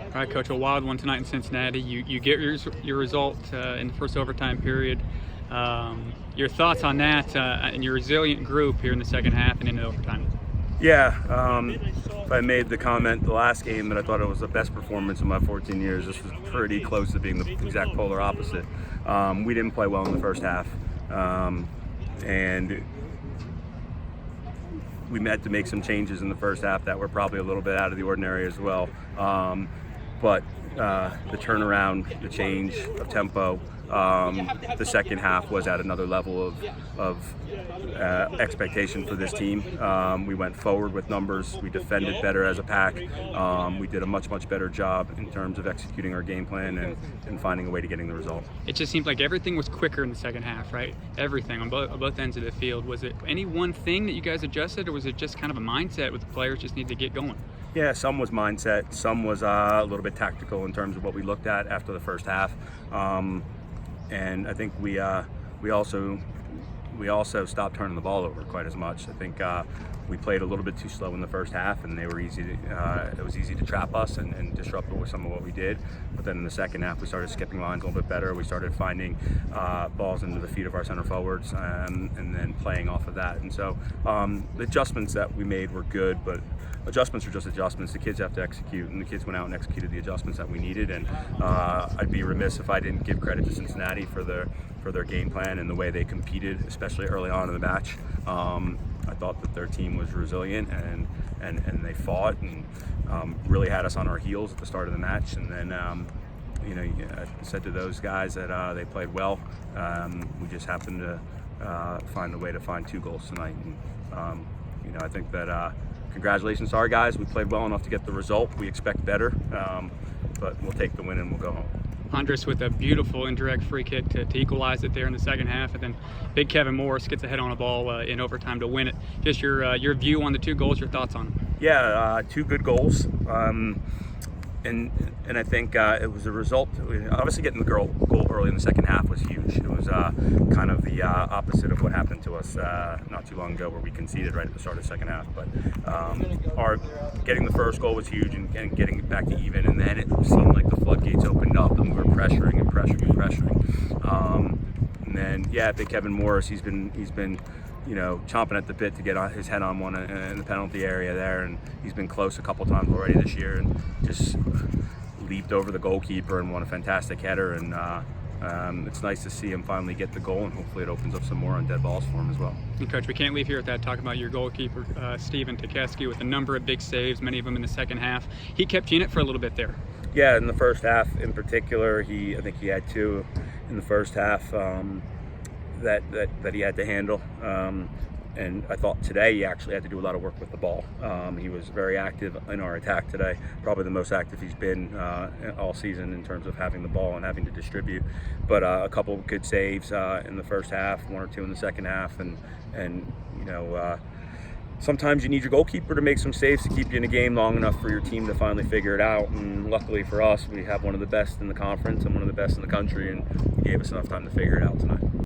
All right, Coach, a wild one tonight in Cincinnati. You get your result in the first overtime period. Your thoughts on that and your resilient group here in the second half and into overtime? Yeah, if I made the comment the last game that I thought it was the best performance in my 14 years, this was pretty close to being the exact polar opposite. We didn't play well in the first half, and we had to make some changes in the first half that were probably a little bit out of the ordinary as well. But the turnaround, the change of tempo, the second half was at another level of expectation for this team. We went forward with numbers. We defended better as a pack. We did a much better job in terms of executing our game plan and finding a way to getting the result. It just seemed like everything was quicker in the second half, right? Everything on both ends of the field. Was it any one thing that you guys adjusted, or was it just kind of a mindset with the players just need to get going? Yeah, some was mindset, some was a little bit tactical in terms of what we looked at after the first half, and I think we also stopped turning the ball over quite as much. I think we played a little bit too slow in the first half, and it was easy to trap us and disrupt with some of what we did. But then in the second half, we started skipping lines a little bit better. We started finding balls into the feet of our center forwards and then playing off of that. And so the adjustments that we made were good, but adjustments are just adjustments. The kids have to execute, and the kids went out and executed the adjustments that we needed. And I'd be remiss if I didn't give credit to Cincinnati for their game plan and the way they competed, especially early on in the match. I thought that their team was resilient and they fought and really had us on our heels at the start of the match. And then I said to those guys that they played well. We just happened to find a way to find 2 goals tonight. And I think that congratulations to our guys. We played well enough to get the result. We expect better, but we'll take the win and we'll go home. Andres with a beautiful indirect free kick to equalize it there in the second half, and then big Kevin Morris gets a head on a ball in overtime to win it. Just your view on the 2 goals, your thoughts on them? Yeah, 2 good goals, and I think it was a result. Obviously, getting the goal early in the second half was huge. It was kind of the opposite of what happened to us not too long ago, where we conceded right at the start of the second half. But our getting the first goal was huge, and getting it back to even. And then it seemed like the floodgates opened up, and we were pressuring. And then, yeah, big Kevin Morris. He's been chomping at the bit to get his head on one in the penalty area there, and he's been close a couple times already this year, and just leaped over the goalkeeper and won a fantastic header. And it's nice to see him finally get the goal, and hopefully it opens up some more on dead balls for him as well. And Coach, we can't leave here without talking about your goalkeeper, Stephen Tekeski, with a number of big saves, many of them in the second half. He kept you in it for a little bit there. Yeah, in the first half in particular, I think he had 2 in the first half that he had to handle. And I thought today he actually had to do a lot of work with the ball. He was very active in our attack today, probably the most active he's been all season in terms of having the ball and having to distribute. But a couple of good saves in the first half, 1 or 2 in the second half, and sometimes you need your goalkeeper to make some saves to keep you in a game long enough for your team to finally figure it out. And luckily for us, we have one of the best in the conference and one of the best in the country, and he gave us enough time to figure it out tonight.